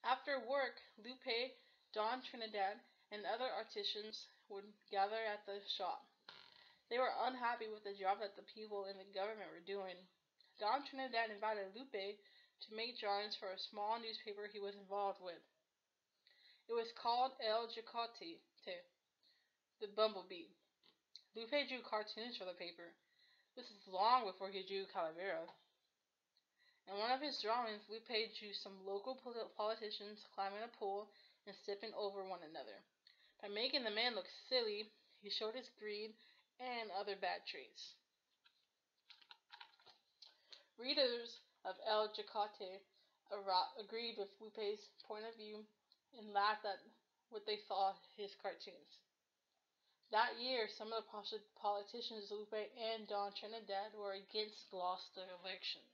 After work, Lupe, Don Trinidad, and other artisans would gather at the shop. They were unhappy with the job that the people in the government were doing. Don Trinidad invited Lupe to make drawings for a small newspaper he was involved with. It was called El Jacote, the Bumblebee. Lupe drew cartoons for the paper. This is long before he drew Calavera. In one of his drawings, Lupe drew some local politicians climbing a pole and stepping over one another. By making the man look silly, he showed his greed and other bad traits. Readers of El Jacote agreed with Lupe's point of view and laughed at what they saw his cartoons. That year, some of the politicians Lupe and Don Trinidad were against lost the election.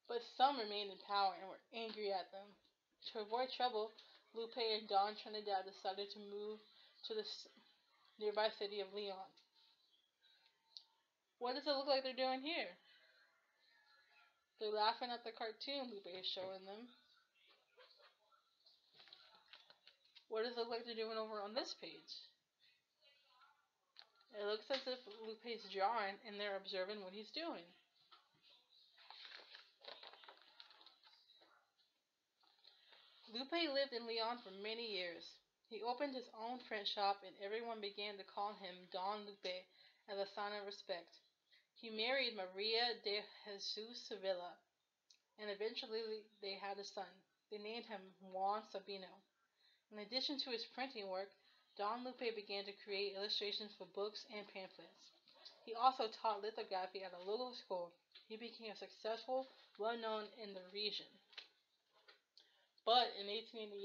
But some remained in power and were angry at them. To avoid trouble, Lupe and Don Trinidad decided to move to the nearby city of Leon. What does it look like they're doing here? They're laughing at the cartoon Lupe is showing them. What does it look like they're doing over on this page? It looks as if Lupe's drawing and they're observing what he's doing. Lupe lived in Leon for many years. He opened his own print shop and everyone began to call him Don Lupe as a sign of respect. He married Maria de Jesus Sevilla and eventually they had a son. They named him Juan Sabino. In addition to his printing work, Don Lupe began to create illustrations for books and pamphlets. He also taught lithography at a local school. He became successful, well-known in the region. But in 1888,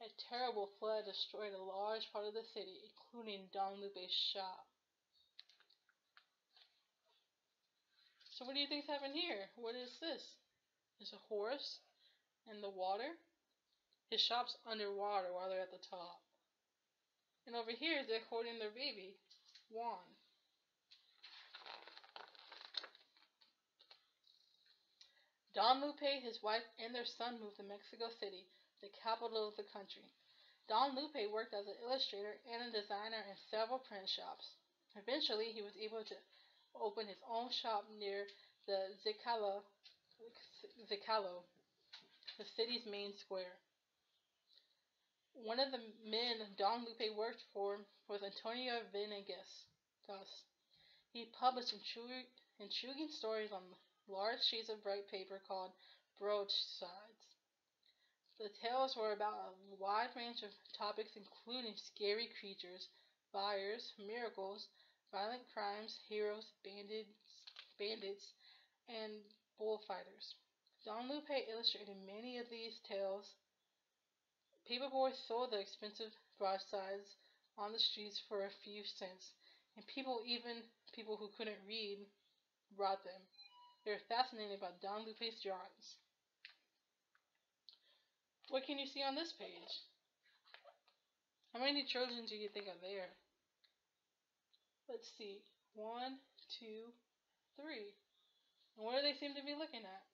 a terrible flood destroyed a large part of the city, including Don Lupe's shop. So what do you think's happened here? What is this? There's a horse and the water. His shop's underwater while they're at the top. And over here, they're holding their baby, Juan. Don Lupe, his wife, and their son moved to Mexico City, the capital of the country. Don Lupe worked as an illustrator and a designer in several print shops. Eventually, he was able to open his own shop near the Zicalo, the city's main square. One of the men Don Lupe worked for was Antonio Venegas. He published intriguing stories on large sheets of bright paper called broadsides. The tales were about a wide range of topics including scary creatures, fires, miracles, violent crimes, heroes, bandits, and bullfighters. Don Lupe illustrated many of these tales. Paperboys sold the expensive broadsides on the streets for a few cents, and even people who couldn't read, brought them. They were fascinated by Don Lupe's drawings. What can you see on this page? How many children do you think are there? Let's see. 1, 2, 3. And what do they seem to be looking at?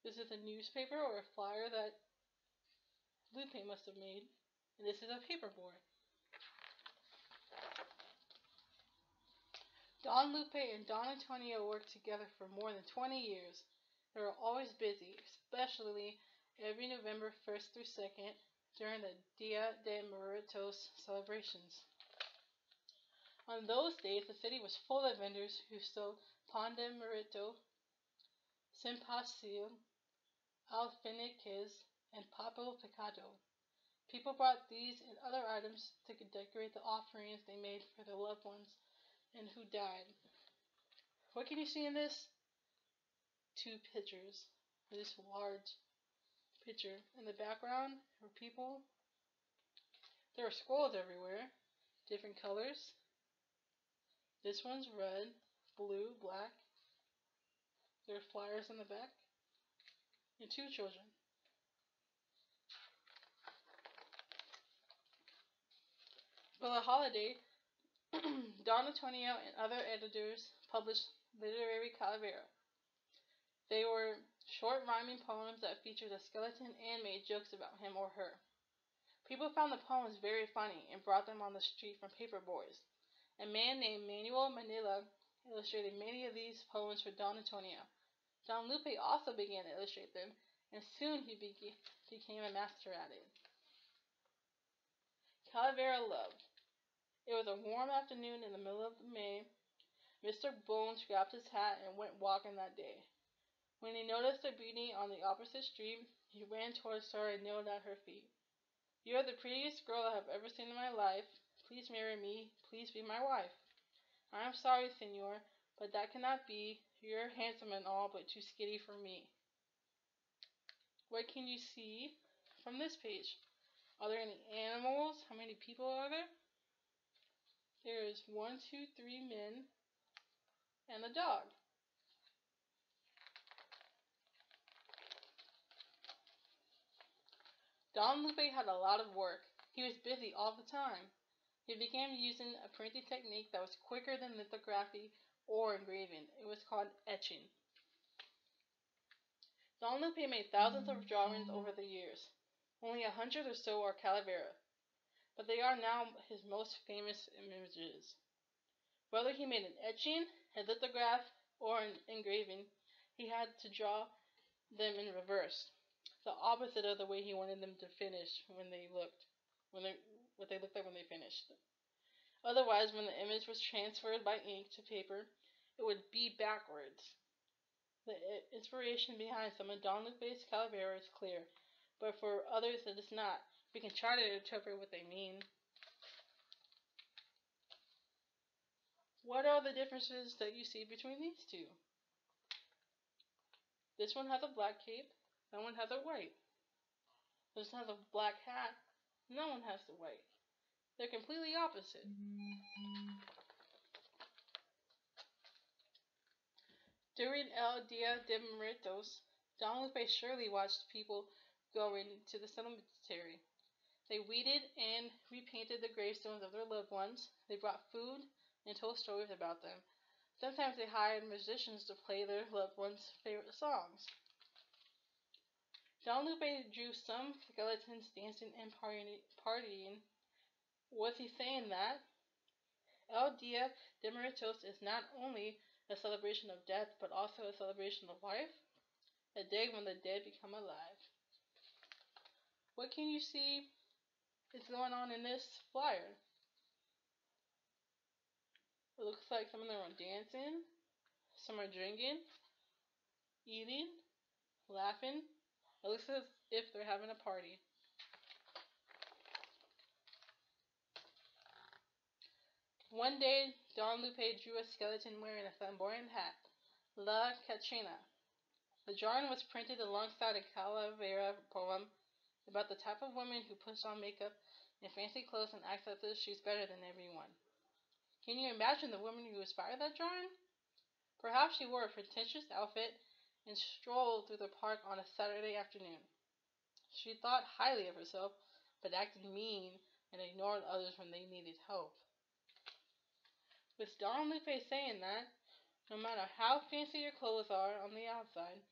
This is a newspaper or a flyer that Lupe must have made. And this is a paperboard. Don Lupe and Don Tonatiuh worked together for more than 20 years. They were always busy, especially every November 1st through 2nd during the Dia de Muertos celebrations. On those days, the city was full of vendors who sold pan de muerto, simpacil, alfiniques, and papel picado. People brought these and other items to decorate the offerings they made for their loved ones and who died. What can you see in this? 2 pictures. This large picture. In the background are people. There are skulls everywhere. Different colors. This one's red, blue, black. There are flyers in the back. And 2 children. For the holiday, Don Tonatiuh and other editors published Literary Calavera. They were short rhyming poems that featured a skeleton and made jokes about him or her. People found the poems very funny and brought them on the street from paper boys. A man named Manuel Manila illustrated many of these poems for Don Antonio. Don Lupe also began to illustrate them, and soon he became a master at it. Calavera Love. It was a warm afternoon in the middle of May. Mr. Bones grabbed his hat and went walking that day. When he noticed a beauty on the opposite street, he ran towards her and knelt at her feet. "You are the prettiest girl I have ever seen in my life. Please marry me. Please be my wife." "I am sorry, senor, but that cannot be. You're handsome and all, but too skinny for me." What can you see from this page? Are there any animals? How many people are there? There is 1, 2, 3 men and a dog. Don Lupe had a lot of work. He was busy all the time. He began using a printing technique that was quicker than lithography or engraving. It was called etching. Don Lupe made thousands of drawings over the years. Only 100 or so are Calavera, but they are now his most famous images. Whether he made an etching, a lithograph, or an engraving, he had to draw them in reverse, the opposite of the way he wanted them to finish what they looked like when they finished. Otherwise, when the image was transferred by ink to paper, it would be backwards. The inspiration behind some of Don Lupe's Calavera is clear, but for others it is not. We can try to interpret what they mean. What are the differences that you see between these two? This one has a black cape, that one has a white. This one has a black hat, and that one has the white. They're completely opposite. During El Dia de Muertos, Don Lupe surely watched people going to the cemetery. They weeded and repainted the gravestones of their loved ones. They brought food and told stories about them. Sometimes they hired musicians to play their loved ones' favorite songs. Don Lupe drew some skeletons dancing and partying. Was he saying that El Dia de Muertos is not only a celebration of death, but also a celebration of life? A day when the dead become alive. What can you see is going on in this flyer? It looks like some of them are dancing, some are drinking, eating, laughing. It looks as if they're having a party. One day, Don Lupe drew a skeleton wearing a flamboyant hat, La Catrina. The drawing was printed alongside a Calavera poem about the type of woman who puts on makeup and fancy clothes and acts as if she's better than everyone. Can you imagine the woman who inspired that drawing? Perhaps she wore a pretentious outfit and strolled through the park on a Saturday afternoon. She thought highly of herself, but acted mean and ignored others when they needed help. With Don Lupe saying that, no matter how fancy your clothes are on the outside,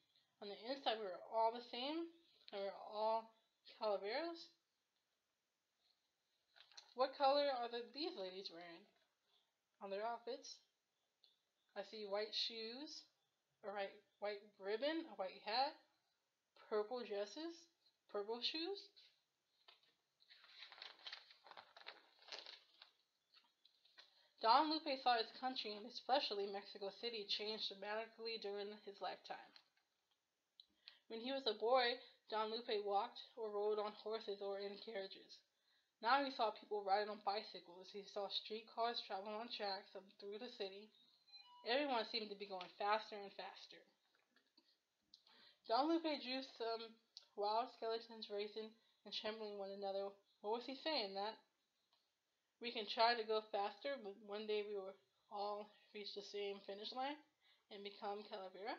on the inside we're all the same, and we're all Calaveras? What color are these ladies wearing on their outfits? I see white shoes, a white ribbon, a white hat, purple dresses, purple shoes. Don Lupe saw his country, and especially Mexico City, change dramatically during his lifetime. When he was a boy, Don Lupe walked or rode on horses or in carriages. Now he saw people riding on bicycles. He saw streetcars traveling on tracks up through the city. Everyone seemed to be going faster and faster. Don Lupe drew some wild skeletons racing and trembling one another. What was he saying? That we can try to go faster, but one day we will all reach the same finish line and become Calavera?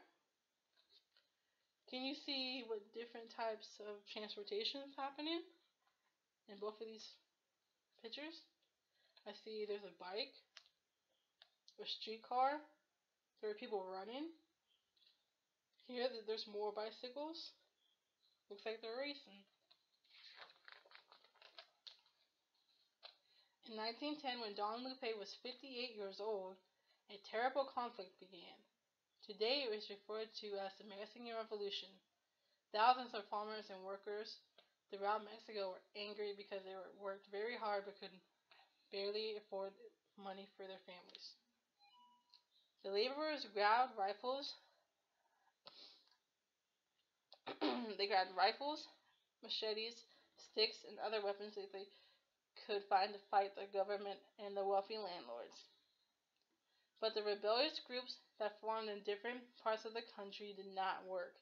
Can you see what different types of transportation is happening in both of these pictures? I see there's a bike, a streetcar, there are people running, Here, there's more bicycles. Looks like they're racing. In 1910, when Don Lupe was 58 years old, a terrible conflict began. Today, it is referred to as the Mexican Revolution. Thousands of farmers and workers throughout Mexico were angry because they worked very hard but could barely afford money for their families. The laborers grabbed rifles. They grabbed rifles, machetes, sticks, and other weapons that they could find to fight the government and the wealthy landlords. But the rebellious groups that formed in different parts of the country did not work.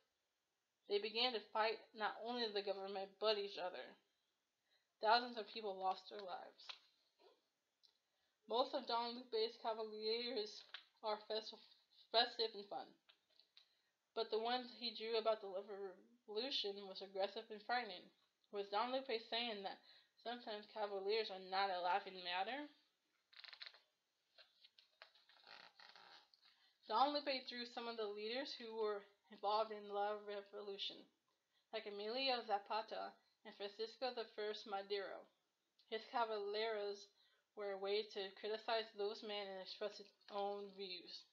They began to fight not only the government but each other. Thousands of people lost their lives. Most of Don Lupe's cavaliers are festive and fun, but the ones he drew about the revolution was aggressive and frightening. Was Don Lupe saying that sometimes cavaliers are not a laughing matter? Don Lupe drew some of the leaders who were involved in the revolution, like Emilio Zapata and Francisco I Madero. His cavaleros were a way to criticize those men and express his own views.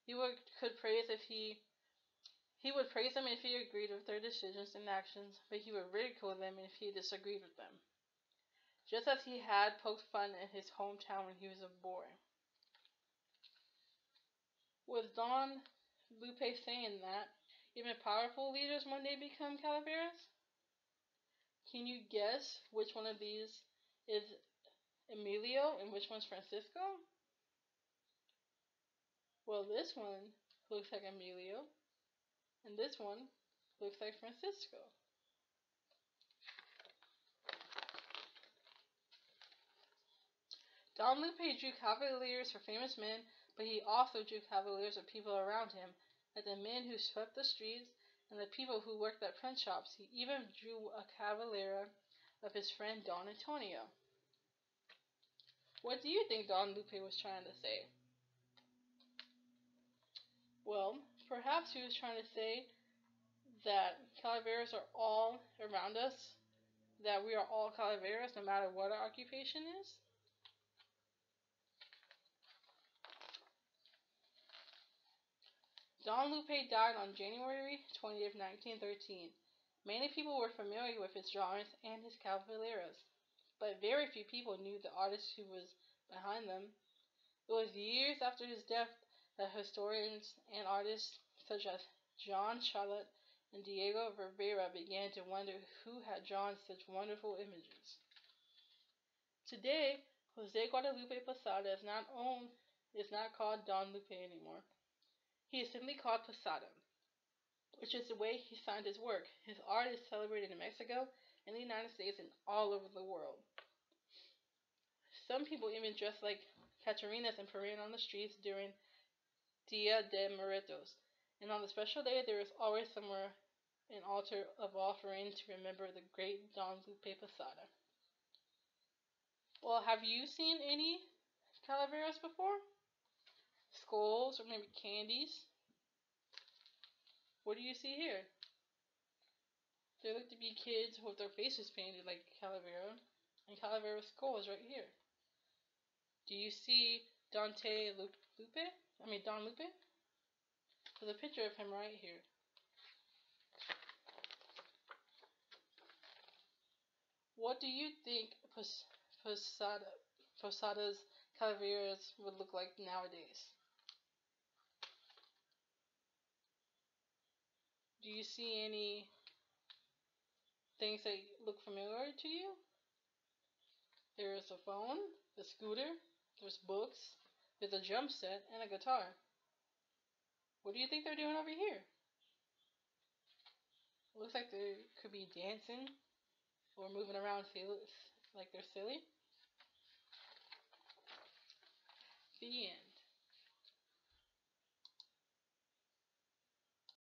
He would praise them if he agreed with their decisions and actions, but he would ridicule them if he disagreed with them. Just as he had poked fun at his hometown when he was a boy. Was Don Lupe saying that even powerful leaders one day become calaveras? Can you guess which one of these is Emilio and which one's Francisco? Well, this one looks like Emilio, and this one looks like Francisco. Don Lupe drew cavaliers for famous men, but he also drew cavaliers of people around him, like the men who swept the streets and the people who worked at print shops. He even drew a cavalera of his friend Duncan Tonatiuh. What do you think Don Lupe was trying to say? Well, perhaps he was trying to say that calaveras are all around us, that we are all calaveras no matter what our occupation is. Don Lupe died on January 20th, 1913. Many people were familiar with his drawings and his cavaleras, but very few people knew the artist who was behind them. It was years after his death that historians and artists such as John Charlotte and Diego Rivera began to wonder who had drawn such wonderful images. Today, Jose Guadalupe Posada is not called Don Lupe anymore. He is simply called Posada, which is the way he signed his work. His art is celebrated in Mexico, in the United States, and all over the world. Some people even dress like Catrinas and parade on the streets during Dia de Muertos. And on the special day, there is always somewhere an altar of offering to remember the great Don Lupe Posada. Well, have you seen any calaveras before? Skulls or maybe candies? What do you see here? There look to be kids with their faces painted like Calavera, and Calavera's skull is right here. Do you see Don Lupe? There's a picture of him right here. What do you think Posada's calaveras would look like nowadays? Do you see any things that look familiar to you? There's a phone, a scooter, there's books, there's a drum set, and a guitar. What do you think they're doing over here? It looks like they could be dancing or moving around like they're silly. The end.